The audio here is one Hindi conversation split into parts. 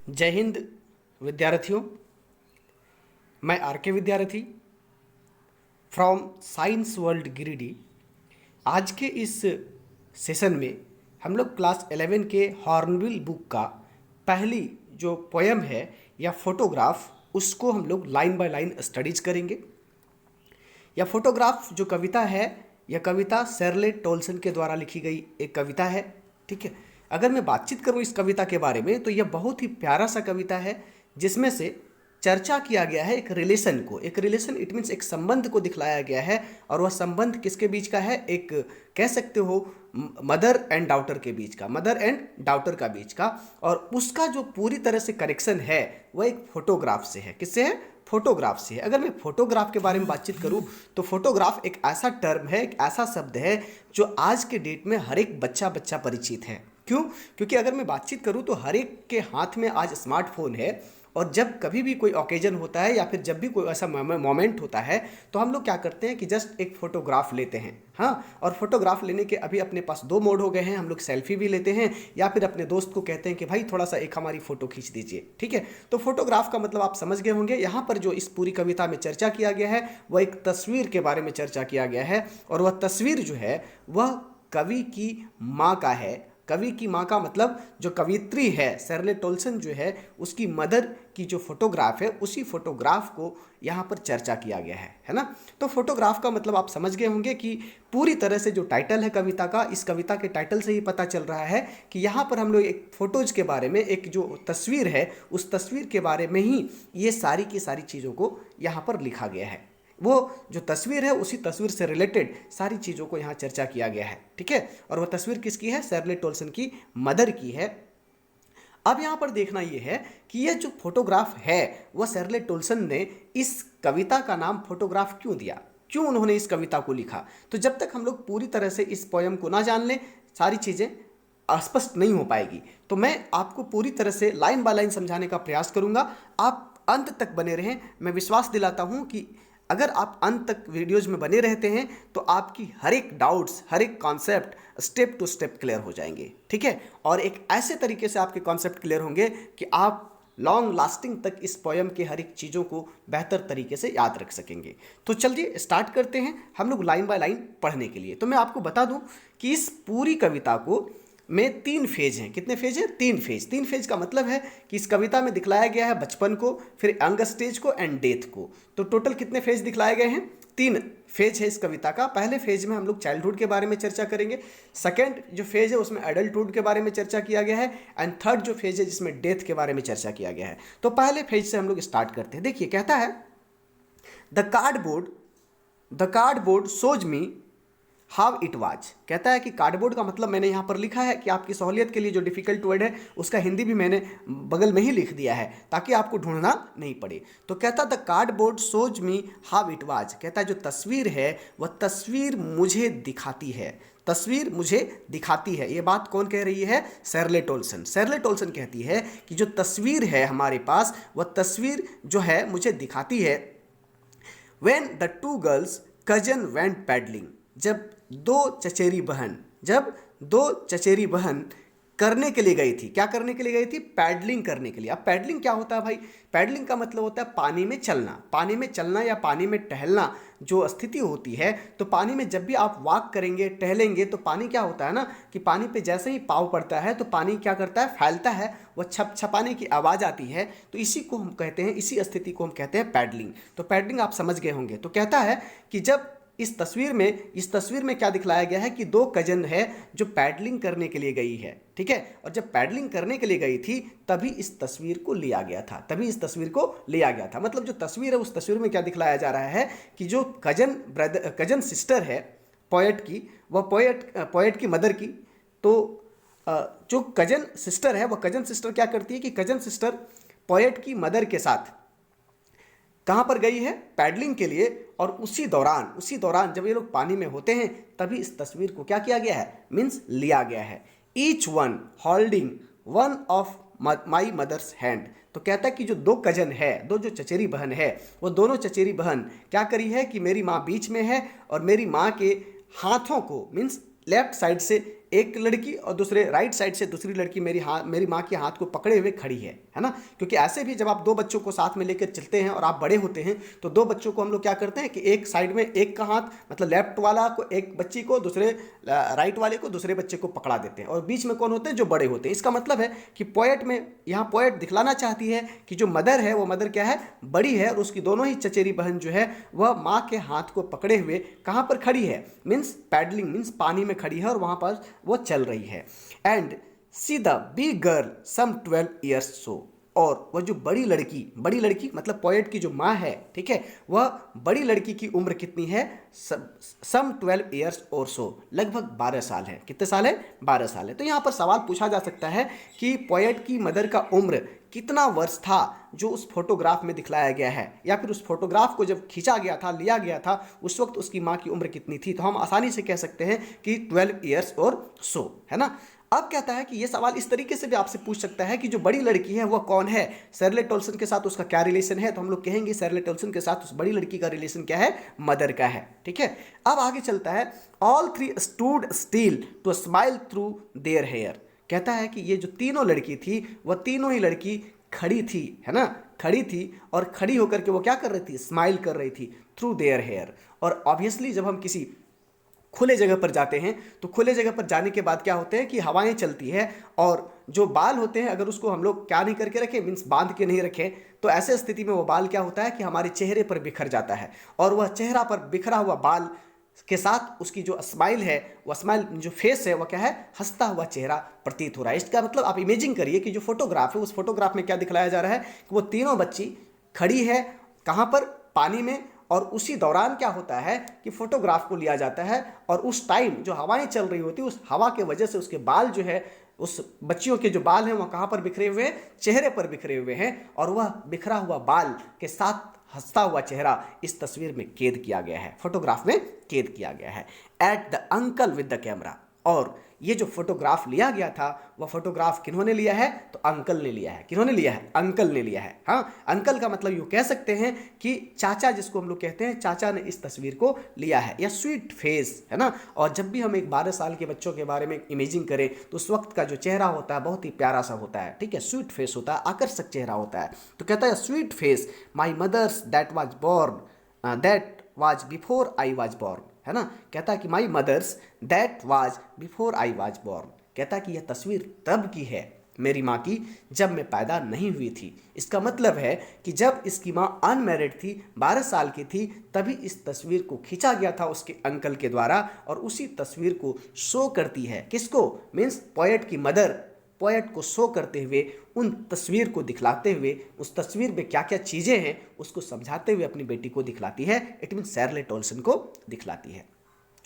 जय हिंद विद्यार्थियों। मैं आर के विद्यार्थी फ्रॉम साइंस वर्ल्ड गिरिडीह। आज के इस सेशन में हम लोग क्लास 11 के हॉर्नबिल बुक का पहली जो पोयम है या फोटोग्राफ, उसको हम लोग लाइन बाय लाइन स्टडीज करेंगे। यह फोटोग्राफ जो कविता है, यह कविता शर्ले टोल्सन के द्वारा लिखी गई एक कविता है। ठीक है, अगर मैं बातचीत करूं इस कविता के बारे में तो यह बहुत ही प्यारा सा कविता है, जिसमें से चर्चा किया गया है एक रिलेशन को। एक रिलेशन इट मीन्स एक संबंध को दिखलाया गया है, और वह संबंध किसके बीच का है? एक कह सकते हो मदर एंड डॉटर के बीच का, मदर एंड डॉटर का बीच का। और उसका जो पूरी तरह से करेक्शन है वह एक फोटोग्राफ से है। किससे है? फोटोग्राफ से है। अगर मैं फोटोग्राफ के बारे में बातचीत करूं तो फोटोग्राफ एक ऐसा टर्म है, एक ऐसा शब्द है जो आज के डेट में हर एक बच्चा परिचित है। क्यों? क्योंकि अगर मैं बातचीत करूं तो हर एक के हाथ में आज स्मार्टफोन है, और जब कभी भी कोई ओकेजन होता है या फिर जब भी कोई ऐसा मोमेंट होता है तो हम लोग क्या करते हैं कि जस्ट एक फ़ोटोग्राफ लेते हैं। हाँ, और फोटोग्राफ लेने के अभी अपने पास दो मोड हो गए हैं। हम लोग सेल्फी भी लेते हैं या फिर अपने दोस्त को कहते हैं कि भाई थोड़ा सा एक हमारी फ़ोटो खींच दीजिए। ठीक है, तो फोटोग्राफ का मतलब आप समझ गए होंगे। यहाँ पर जो इस पूरी कविता में चर्चा किया गया है वह एक तस्वीर के बारे में चर्चा किया गया है, और वह तस्वीर जो है वह कवि की माँ का है। कवि की माँ का मतलब जो कवित्री है शर्ले टोल्सन जो है, उसकी मदर की जो फोटोग्राफ है, उसी फोटोग्राफ को यहाँ पर चर्चा किया गया है ना। तो फोटोग्राफ का मतलब आप समझ गए होंगे कि पूरी तरह से जो टाइटल है कविता का, इस कविता के टाइटल से ही पता चल रहा है कि यहाँ पर हम लोग एक फोटोज के बारे में, एक जो तस्वीर है उस तस्वीर के बारे में ही ये सारी की सारी चीज़ों को यहाँ पर लिखा गया है। वो जो तस्वीर है उसी तस्वीर से रिलेटेड सारी चीज़ों को यहाँ चर्चा किया गया है। ठीक है, और वह तस्वीर किसकी है? शर्ले टोल्सन की मदर की है। अब यहाँ पर देखना यह है कि यह जो फोटोग्राफ है वह शर्ले टोल्सन ने इस कविता का नाम फोटोग्राफ क्यों दिया, क्यों उन्होंने इस कविता को लिखा। तो जब तक हम लोग पूरी तरह से इस पोयम को ना जान लें, सारी चीज़ें स्पष्ट नहीं हो पाएगी। तो मैं आपको पूरी तरह से लाइन बाय लाइन समझाने का प्रयास करूंगा। आप अंत तक बने रहें। मैं विश्वास दिलाता हूं कि अगर आप अंत तक वीडियोज में बने रहते हैं तो आपकी हर एक डाउट्स, हर एक concept step to step clear हो जाएंगे। ठीक है, और एक ऐसे तरीके से आपके कॉन्सेप्ट क्लियर होंगे कि आप लॉन्ग लास्टिंग तक इस पोयम के हर एक चीज़ों को बेहतर तरीके से याद रख सकेंगे। तो चलिए स्टार्ट करते हैं हम लोग लाइन बाय लाइन पढ़ने के लिए। तो मैं आपको बता दूं कि इस पूरी कविता को में 3 फेज हैं। कितने फेज हैं? 3 फेज। 3 फेज का मतलब है कि इस कविता में दिखलाया गया है बचपन को, फिर यंग स्टेज को एंड डेथ को। तो टोटल कितने फेज दिखलाए गए हैं? 3 फेज है इस कविता का। पहले फेज में हम लोग चाइल्डहुड के बारे में चर्चा करेंगे। सेकेंड जो फेज है उसमें एडल्टहुड के बारे में चर्चा किया गया है, एंड थर्ड जो फेज है जिसमें डेथ के बारे में चर्चा किया गया है। तो पहले फेज से हम लोग स्टार्ट करते हैं। देखिए कहता है, the cardboard shows me how it was. कहता है कि कार्डबोर्ड का मतलब मैंने यहाँ पर लिखा है कि आपकी सहूलियत के लिए जो डिफिकल्ट वर्ड है उसका हिंदी भी मैंने बगल में ही लिख दिया है ताकि आपको ढूंढना नहीं पड़े। तो कहता the cardboard shows me how it was. कहता है जो तस्वीर है वह तस्वीर मुझे दिखाती है। तस्वीर मुझे दिखाती है। ये बात कौन कह रही है? शर्ले टोल्सन। शर्ले टोल्सन कहती है कि जो तस्वीर है हमारे पास वह तस्वीर जो है मुझे दिखाती है। When the two girls cousin went paddling, जब दो चचेरी बहन करने के लिए गई थी। क्या करने के लिए गई थी? पैडलिंग करने के लिए। अब पैडलिंग क्या होता है भाई? पैडलिंग का मतलब होता है पानी में चलना। पानी में चलना या पानी में टहलना जो स्थिति होती है, तो पानी में जब भी आप वॉक करेंगे, टहलेंगे, तो पानी क्या होता है ना कि पानी पे जैसे ही पाँव पड़ता है तो पानी क्या करता है? फैलता है, वह छपाने की आवाज़ आती है। तो इसी को हम कहते हैं, इसी स्थिति को हम कहते हैं पैडलिंग। तो पैडलिंग आप समझ गए होंगे। तो कहता है कि जब इस तस्वीर में क्या दिखलाया गया है कि 2 कजन है जो पैडलिंग करने के लिए गई है। ठीक है, और जब पैडलिंग करने के लिए गई थी तभी इस तस्वीर को लिया गया था। मतलब जो तस्वीर है उस तस्वीर में क्या दिखलाया जा रहा है कि जो कजन सिस्टर है पोएट की, वह पोएट की मदर की, तो जो कजन सिस्टर है वह कजन सिस्टर क्या करती है कि कजन सिस्टर पोएट की मदर के साथ कहाँ पर गई है? पैडलिंग के लिए। और उसी दौरान जब ये लोग पानी में होते हैं तभी इस तस्वीर को क्या किया गया है? मीन्स लिया गया है। Each one holding one of my mother's hand. तो कहता है कि जो 2 कजन है, 2 जो चचेरी बहन है, वो दोनों चचेरी बहन क्या करी है कि मेरी माँ बीच में है और मेरी माँ के हाथों को, मीन्स लेफ्ट साइड से एक लड़की और दूसरे राइट साइड से दूसरी लड़की मेरी माँ के हाथ को पकड़े हुए खड़ी है है ना। क्योंकि ऐसे भी जब आप दो बच्चों को साथ में लेकर चलते हैं और आप बड़े होते हैं तो दो बच्चों को हम लोग क्या करते हैं कि एक साइड में एक का हाथ मतलब लेफ्ट वाला को एक बच्ची को, दूसरे राइट वाले को दूसरे बच्चे को पकड़ा देते हैं और बीच में कौन होते हैं, जो बड़े होते हैं। इसका मतलब है कि पोएट में यहाँ पोएट दिखलाना चाहती है कि जो मदर है वो मदर क्या है, बड़ी है और उसकी दोनों ही चचेरी बहन जो है वह माँ के हाथ को पकड़े हुए कहाँ पर खड़ी है, मीन्स पैडलिंग, मीन्स पानी में खड़ी है और वहाँ पर वो चल रही है। And she the big girl some 12 years so, और वह जो बड़ी लड़की मतलब पोएट की जो माँ है, ठीक है, वह बड़ी लड़की की उम्र कितनी है, सम 12 ईयर्स और सो, लगभग 12 साल है। कितने साल है, 12 साल है। तो यहाँ पर सवाल पूछा जा सकता है कि पोएट की मदर का उम्र कितना वर्ष था जो उस फोटोग्राफ में दिखलाया गया है, या फिर उस फोटोग्राफ को जब खींचा गया था, लिया गया था, उस वक्त उसकी माँ की उम्र कितनी थी। तो हम आसानी से कह सकते हैं कि 12 ईयर्स और सो, है ना। अब कहता है कि यह सवाल इस तरीके से भी आपसे पूछ सकता है कि जो बड़ी लड़की है वह कौन है, शर्लेट ओल्सन के साथ उसका क्या रिलेशन है। तो हम लोग कहेंगे शर्लेट ओल्सन के साथ उस बड़ी लड़की का रिलेशन क्या है, मदर का है, ठीक है। अब आगे चलता है, all three stood still to smile through their hair. कहता है कि ये जो तीनों लड़की थी वह तीनों ही लड़की खड़ी थी, है ना, खड़ी थी और खड़ी होकर के वो क्या कर रही थी, स्माइल कर रही थी थ्रू देयर हेयर। और ऑब्वियसली जब हम किसी खुले जगह पर जाते हैं तो खुले जगह पर जाने के बाद क्या होते हैं कि हवाएं चलती है और जो बाल होते हैं अगर उसको हम लोग क्या नहीं करके रखें, मीन्स बांध के नहीं रखें, तो ऐसे स्थिति में वो बाल क्या होता है कि हमारे चेहरे पर बिखर जाता है और वह चेहरा पर बिखरा हुआ बाल के साथ उसकी जो स्माइल है, वह स्माइल जो फेस है वह क्या है, हंसता हुआ चेहरा प्रतीत हो रहा है। इसका मतलब आप इमेजिन करिए कि जो फोटोग्राफ है उस फोटोग्राफ में क्या दिखलाया जा रहा है कि वो तीनों बच्ची खड़ी है कहाँ पर, पानी में, और उसी दौरान क्या होता है कि फोटोग्राफ को लिया जाता है और उस टाइम जो हवाएं चल रही होती है उस हवा के वजह से उसके बाल जो है, उस बच्चियों के जो बाल हैं वह कहाँ पर बिखरे हुए हैं, चेहरे पर बिखरे हुए हैं और वह बिखरा हुआ बाल के साथ हंसता हुआ चेहरा इस तस्वीर में कैद किया गया है, फोटोग्राफ में कैद किया गया है। At the uncle with the camera, और ये जो फोटोग्राफ लिया गया था वह फोटोग्राफ किन्होंने लिया है, तो अंकल ने लिया है। किन्होंने लिया है, अंकल ने लिया है। हाँ, अंकल का मतलब यूँ कह सकते हैं कि चाचा, जिसको हम लोग कहते हैं, चाचा ने इस तस्वीर को लिया है, या स्वीट फेस, है ना। और जब भी हम एक 12 साल के बच्चों के बारे में इमेजिंग करें तो उस वक्त का जो चेहरा होता है बहुत ही प्यारा सा होता है, ठीक है, स्वीट फेस होता है, आकर्षक चेहरा होता है। तो कहता है sweet face my mother's that was born that was before I was born, है ना। कहता है कि my mother's that was before I was born, कहता है कि यह तस्वीर तब की है, मेरी माँ की, जब मैं पैदा नहीं हुई थी। इसका मतलब है कि जब इसकी माँ अनमैरिड थी, 12 साल की थी, तभी इस तस्वीर को खींचा गया था उसके अंकल के द्वारा और उसी तस्वीर को शो करती है, किसको, मीन्स पोएट की मदर, पोएट को शो करते हुए, उन तस्वीर को दिखलाते हुए, उस तस्वीर में क्या क्या चीज़ें हैं उसको समझाते हुए अपनी बेटी को दिखलाती है, इट मीन शर्लेट ओल्सन को दिखलाती है।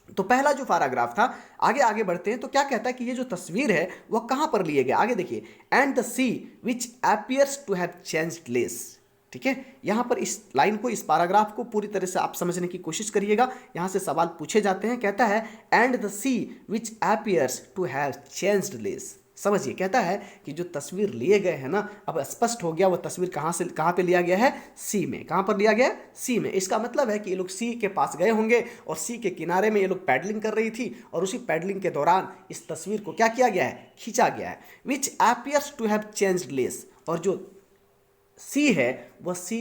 तो पहला जो पैराग्राफ था, आगे बढ़ते हैं तो क्या कहता है कि ये जो तस्वीर है वह कहाँ पर लिए गए, आगे देखिए, and the sea which appears to have changed less, ठीक है। यहाँ पर इस लाइन को, इस पैराग्राफ को पूरी तरह से आप समझने की कोशिश करिएगा, यहाँ से सवाल पूछे जाते हैं। कहता है and the sea which appears to have changed less, समझिए, कहता है कि जो तस्वीर लिए गए हैं ना, अब स्पष्ट हो गया वो तस्वीर कहाँ से कहाँ पे लिया गया है, सी में। कहाँ पर लिया गया है, सी में। इसका मतलब है कि ये लोग सी के पास गए होंगे और सी के किनारे में ये लोग पैडलिंग कर रही थी और उसी पैडलिंग के दौरान इस तस्वीर को क्या किया गया है, खींचा गया है। Which appears to have changed less, और जो सी है वह सी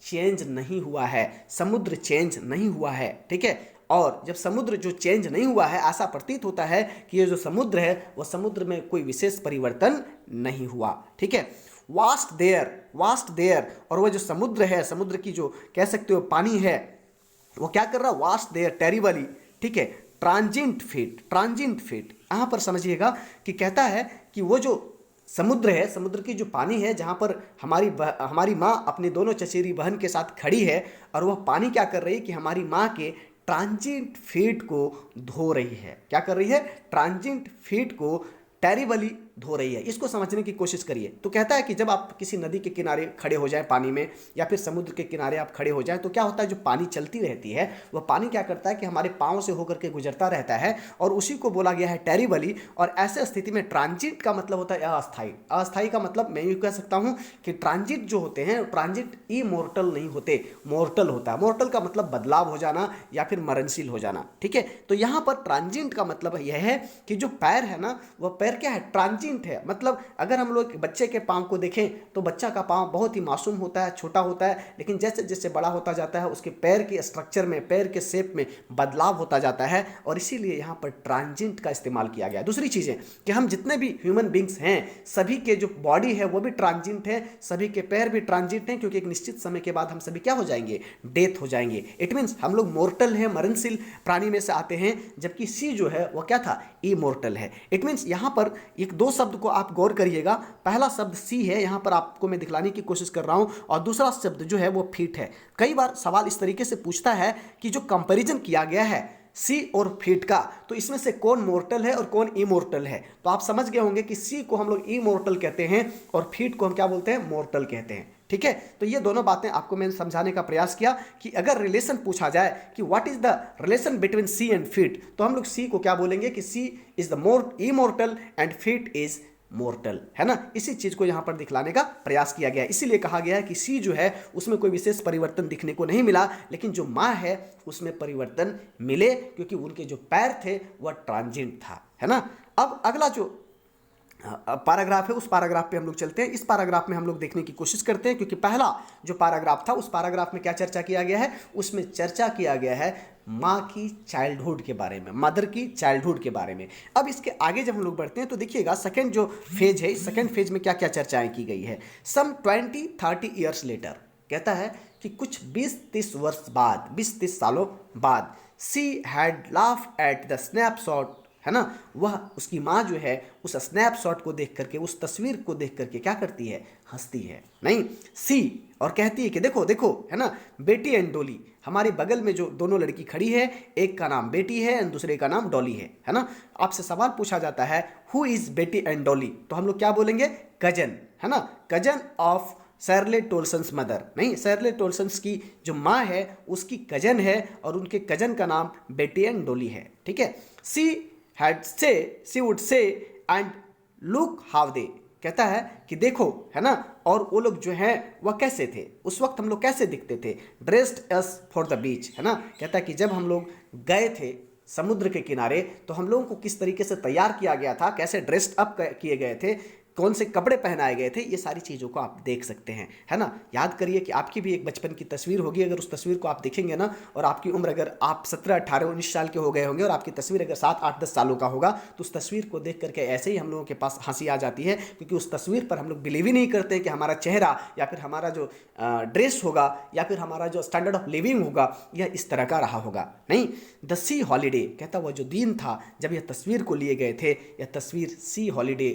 चेंज नहीं हुआ है, समुद्र चेंज नहीं हुआ है, ठीक है। और जब समुद्र जो चेंज नहीं हुआ है, ऐसा प्रतीत होता है कि ये जो समुद्र है वह समुद्र में कोई विशेष परिवर्तन नहीं हुआ, ठीक है। वास्ट देयर, और वह जो समुद्र है, समुद्र की जो कह सकते हो पानी है, वो क्या कर रहा है, वास्ट देयर टेरिबली, ठीक है, ट्रांजिएंट फीट। यहाँ पर समझिएगा कि कहता है कि वो जो समुद्र है, समुद्र की जो पानी है, जहाँ पर हमारी माँ अपने दोनों चचेरी बहन के साथ खड़ी है और वह पानी क्या कर रही है कि हमारी माँ के ट्रांजिएंट फीट को धो रही है। क्या कर रही है, ट्रांजिएंट फीट को टेरिबली धो रही है। इसको समझने की कोशिश करिए। तो कहता है कि जब आप किसी नदी के किनारे खड़े हो जाएं पानी में, या फिर समुद्र के किनारे आप खड़े हो जाएं, तो क्या होता है, जो पानी चलती रहती है वह पानी क्या करता है कि हमारे पाँव से होकर के गुजरता रहता है और उसी को बोला गया है टेरिबली। और ऐसे स्थिति में ट्रांजिट का मतलब होता है अस्थायी। अस्थायी का मतलब मैं यूँ कह सकता हूँ कि ट्रांजिट जो होते हैं, ट्रांजिट इमोर्टल नहीं होते, मोर्टल होता है। मोर्टल का मतलब बदलाव हो जाना या फिर मरणशील हो जाना, ठीक है। तो यहाँ पर ट्रांजिट का मतलब यह है कि जो पैर है ना, वह पैर क्या है, ट्रांजिट ट्रांजिएंट है। मतलब अगर हम लोग बच्चे के पाँव को देखें तो बच्चा का पाँव बहुत ही मासूम होता है, छोटा होता है, लेकिन जैसे जैसे बड़ा होता जाता है उसके पैर के स्ट्रक्चर में, पैर के शेप में बदलाव होता जाता है, और इसीलिए यहाँ पर ट्रांजिएंट का इस्तेमाल किया गया है। दूसरी चीज़ है कि हम जितने भी ह्यूमन बींग्स हैं सभी के जो बॉडी है वो भी ट्रांजिएंट है, सभी के पैर भी ट्रांजिएंट हैं, क्योंकि एक निश्चित समय के बाद हम सभी क्या हो जाएंगे, डेथ हो जाएंगे। इट मीन्स हम लोग मोर्टल है, मरणशील प्राणी में से आते हैं, जबकि सी जो है वो क्या था, इमोर्टल है। इट मीन्स यहाँ पर एक दो शब्द को आप गौर करिएगा। पहला शब्द सी है, यहाँ पर आपको मैं दिखलाने की कोशिश कर रहा हूँ, और दूसरा शब्द जो है वो फीट है। कई बार सवाल इस तरीके से पूछता है कि जो कंपैरिजन किया गया है सी और फीट का, तो इसमें से कौन मोर्टल है और कौन इमोर्टल है। तो आप समझ गए होंगे कि सी को हम लोग इमोर्टल कहते हैं और फीट को हम क्या बोलते हैं, मोर्टल कहते हैं। ठीक है, तो ये दोनों बातें आपको मैंने समझाने का प्रयास किया कि अगर रिलेशन पूछा जाए कि what is the relation between sea and feet, तो हम लोग सी को क्या बोलेंगे कि sea is the immortal and feet is mortal, है ना। इसी चीज को यहां पर दिखलाने का प्रयास किया गया है। इसीलिए कहा गया है कि सी जो है उसमें कोई विशेष परिवर्तन दिखने को नहीं मिला, लेकिन जो मां है उसमें परिवर्तन मिले, क्योंकि उनके जो पैर थे वह ट्रांजिएंट था, है ना। अब अगला जो पैराग्राफ है उस पैराग्राफ पे हम लोग चलते हैं। इस पैराग्राफ में हम लोग देखने की कोशिश करते हैं, क्योंकि पहला जो पैराग्राफ था उस पैराग्राफ में क्या चर्चा किया गया है, उसमें चर्चा किया गया है माँ की चाइल्डहुड के बारे में, मदर की चाइल्डहुड के बारे में। अब इसके आगे जब हम लोग बढ़ते हैं तो देखिएगा सेकंड जो फेज है, इस सेकंड फेज में क्या क्या चर्चाएं की गई है। सम 20-30 ईयर्स लेटर, कहता है कि कुछ 20-30 वर्ष बाद, 20-30 सालों बाद, she had laughed at the snapshot, है ना, वह उसकी माँ जो है उस स्नैपशॉट को देख करके, उस तस्वीर को देख करके क्या करती है, हंसती है। नहीं, सी और कहती है कि देखो देखो, है ना, बेटी एंड डॉली, हमारे बगल में जो दोनों लड़की खड़ी है, एक का नाम बेटी है और दूसरे का नाम डॉली है ना। आपसे सवाल पूछा जाता है हु इज बेटी एंड डॉली, तो हम लोग क्या बोलेंगे, कजन, है ना, कजन ऑफ शर्ले टोल्सन्स मदर। नहीं, शर्ले टोल्सन्स की जो माँ है उसकी कजन है, और उनके कजन का नाम बेटी एंड डॉली है। ठीक है, she would say and look how they, कहता है कि देखो, है ना, और वो लोग जो हैं वह कैसे थे, उस वक्त हम लोग कैसे दिखते थे, dressed us for the beach, है ना। कहता है कि जब हम लोग गए थे समुद्र के किनारे तो हम लोगों को किस तरीके से तैयार किया गया था, कैसे ड्रेस्ड अप किए गए थे, कौन से कपड़े पहनाए गए थे, ये सारी चीज़ों को आप देख सकते हैं, है ना। याद करिए कि आपकी भी एक बचपन की तस्वीर होगी, अगर उस तस्वीर को आप देखेंगे ना, और आपकी उम्र अगर आप 17, 18, 19 साल के हो गए होंगे और आपकी तस्वीर अगर 7, 8, 10 सालों का होगा, तो उस तस्वीर को देख करके ऐसे ही हम लोगों के पास हंसी आ जाती है, क्योंकि उस तस्वीर पर हम लोग बिलीव ही नहीं करते कि हमारा चेहरा या फिर हमारा जो ड्रेस होगा या फिर हमारा जो स्टैंडर्ड ऑफ लिविंग होगा यह इस तरह का रहा होगा। नहीं, द सी हॉलीडे, कहता वह जो दिन था जब यह तस्वीर को लिए गए थे, यह तस्वीर सी हॉलीडे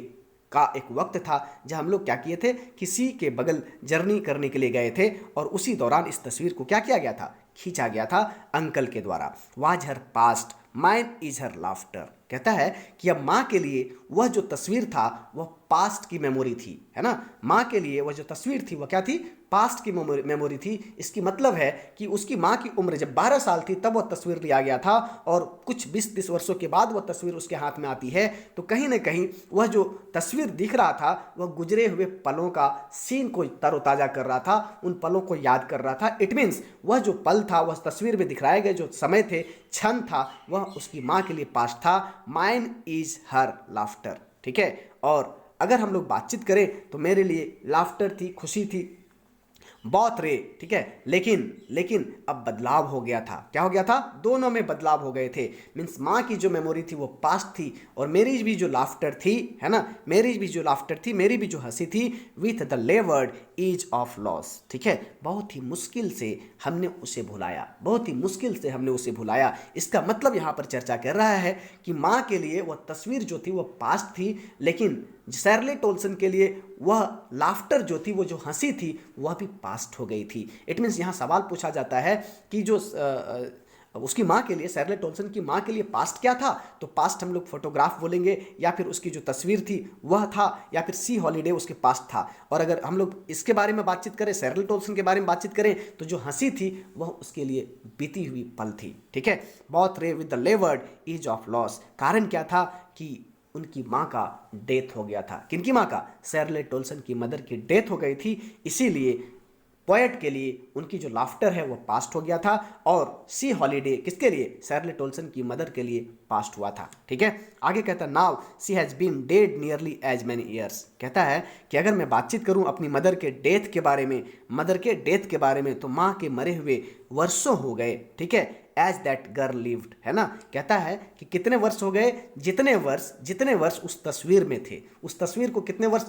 का एक वक्त था जब हम लोग क्या किए थे, किसी के बगल जर्नी करने के लिए गए थे, और उसी दौरान इस तस्वीर को क्या किया गया था, खींचा गया था अंकल के द्वारा। Was her past mine is her laughter, कहता है कि अब माँ के लिए वह जो तस्वीर था वह पास्ट की मेमोरी थी, है ना। माँ के लिए वह जो तस्वीर थी वह क्या थी, पास्ट की मेमोरी थी। इसकी मतलब है कि उसकी माँ की उम्र जब 12 साल थी तब वह तस्वीर लिया गया था, और कुछ 20-30 वर्षों के बाद वह तस्वीर उसके हाथ में आती है, तो कहीं ना कहीं वह जो तस्वीर दिख रहा था वह गुजरे हुए पलों का सीन को तरोताज़ा कर रहा था, उन पलों को याद कर रहा था। इट मीन्स वह जो पल था, वह तस्वीर में दिखलाए गए जो समय थे, क्षण था, वह उसकी माँ के लिए पास्ट था। माइन इज हर लाफ्टर, ठीक है। और अगर हम लोग बातचीत करें तो मेरे लिए लाफ्टर थी, खुशी थी, बहुत रे, ठीक है। लेकिन अब बदलाव हो गया था। क्या हो गया था, दोनों में बदलाव हो गए थे। मीन्स माँ की जो मेमोरी थी वो पास्ट थी, और मेरी भी जो लाफ्टर थी, है ना, मेरी भी जो लाफ्टर थी, मेरी भी जो हंसी थी, with the laboured ease of loss, ठीक है। बहुत ही मुश्किल से हमने उसे भुलाया, बहुत ही मुश्किल से हमने उसे भुलाया। इसका मतलब यहाँ पर चर्चा कर रहा है कि माँ के लिए वह तस्वीर जो थी वह पास्ट थी, लेकिन शर्ले टोल्सन के लिए वह लाफ्टर जो थी, वो जो हंसी थी, वह भी पास्ट हो गई थी। इट मीन्स यहाँ सवाल पूछा जाता है कि जो उसकी माँ के लिए, शर्ले टोल्सन की माँ के लिए पास्ट क्या था, तो पास्ट हम लोग फोटोग्राफ बोलेंगे, या फिर उसकी जो तस्वीर थी वह था, या फिर सी हॉलीडे उसके पास्ट था। और अगर हम लोग इसके बारे में बातचीत करें, शर्ले टोल्सन के बारे में बातचीत करें, तो जो हंसी थी वह उसके लिए बीती हुई पल थी, ठीक है। बहुत रे with the laboured ease of loss, कारण क्या था कि उनकी माँ का डेथ हो गया था। किनकी माँ का, शर्ले टोल्सन की मदर की डेथ हो गई थी, इसीलिए पोएट के लिए उनकी जो लाफ्टर है वो पास्ट हो गया था, और सी हॉलीडे किसके लिए, शर्ले टोल्सन की मदर के लिए पास्ट हुआ था। ठीक है, आगे कहता है now she has been dead nearly as many years. कहता है कि अगर मैं बातचीत करूं अपनी मदर के डेथ के बारे में, तो माँ के मरे हुए वर्षों हो गए। ठीक है, एज दैट गर्ल लिव्ड, है ना। कहता है कि कितने वर्ष हो गए, जितने वर्ष उस तस्वीर में थे। उस तस्वीर को कितने वर्ष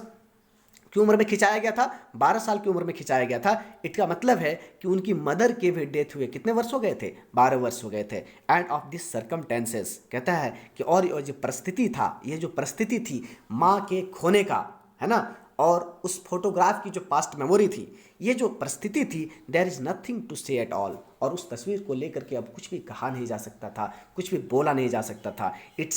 की उम्र में खिंचाया गया था, 12 साल की उम्र में खिंचाया गया था। इसका मतलब है कि उनकी मदर के भी डेथ हुए कितने वर्ष हो गए थे, 12 वर्ष हो गए थे। एंड ऑफ दिस सर्कमटेंसेस, कहता है कि और जो परिस्थिति था, ये जो परिस्थिति थी माँ के खोने का, है ना, और उस फोटोग्राफ की जो पास्ट मेमोरी थी, ये जो परिस्थिति थी, देयर इज नथिंग टू से एट ऑल। और उस तस्वीर को लेकर के अब कुछ भी कहा नहीं जा सकता था, कुछ भी बोला नहीं जा सकता था। इट्स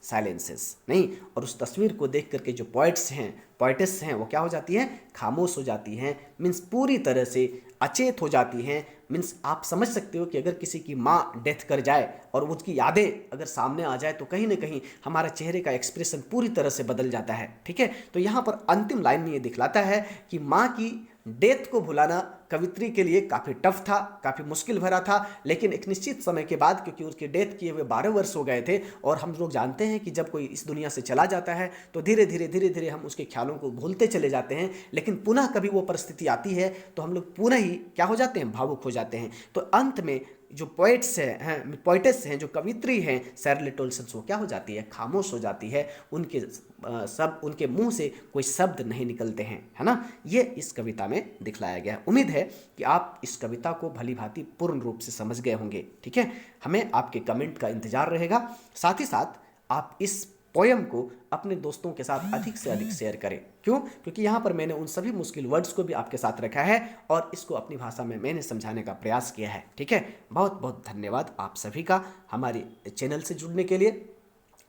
साइलेंसेस नहीं। और उस तस्वीर को देख करके जो पोइटेस हैं वो क्या हो जाती हैं, खामोश हो जाती हैं। मीन्स पूरी तरह से अचेत हो जाती हैं। मीन्स आप समझ सकते हो कि अगर किसी की माँ डेथ कर जाए और उसकी यादें अगर सामने आ जाए तो कहीं ना कहीं हमारा चेहरे का एक्सप्रेशन पूरी तरह से बदल जाता है। ठीक है, तो यहाँ पर अंतिम लाइन में ये दिखलाता है कि माँ की डेथ को भुलाना कवित्री के लिए काफ़ी टफ था, काफ़ी मुश्किल भरा था। लेकिन एक निश्चित समय के बाद, क्योंकि उसकी डेथ किए हुए 12 वर्ष हो गए थे, और हम लोग जानते हैं कि जब कोई इस दुनिया से चला जाता है तो धीरे धीरे हम उसके ख्यालों को भूलते चले जाते हैं। लेकिन पुनः कभी वो परिस्थिति आती है तो हम लोग पुनः ही क्या हो जाते हैं, भावुक हो जाते हैं। तो अंत में जो पोइटेस हैं, जो कवित्री हैं शर्ले टोल्सन, वो क्या हो जाती है, खामोश हो जाती है। उनके मुंह से कोई शब्द नहीं निकलते हैं, है ना। ये इस कविता में दिखलाया गया है। उम्मीद है कि आप इस कविता को भली भांति पूर्ण रूप से समझ गए होंगे। ठीक है, हमें आपके कमेंट का इंतजार रहेगा। साथ ही साथ आप इस पोयम को अपने दोस्तों के साथ अधिक से अधिक शेयर करें। क्यों? क्योंकि यहाँ पर मैंने उन सभी मुश्किल वर्ड्स को भी आपके साथ रखा है और इसको अपनी भाषा में मैंने समझाने का प्रयास किया है। ठीक है, बहुत बहुत धन्यवाद आप सभी का हमारे चैनल से जुड़ने के लिए।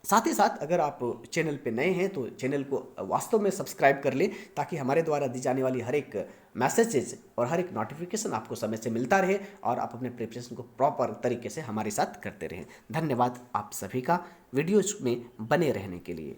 साथ ही साथ अगर आप चैनल पे नए हैं तो चैनल को वास्तव में सब्सक्राइब कर लें, ताकि हमारे द्वारा दी जाने वाली हर एक मैसेजेस और हर एक नोटिफिकेशन आपको समय से मिलता रहे और आप अपने प्रिपरेशन को प्रॉपर तरीके से हमारे साथ करते रहें। धन्यवाद आप सभी का वीडियोज में बने रहने के लिए।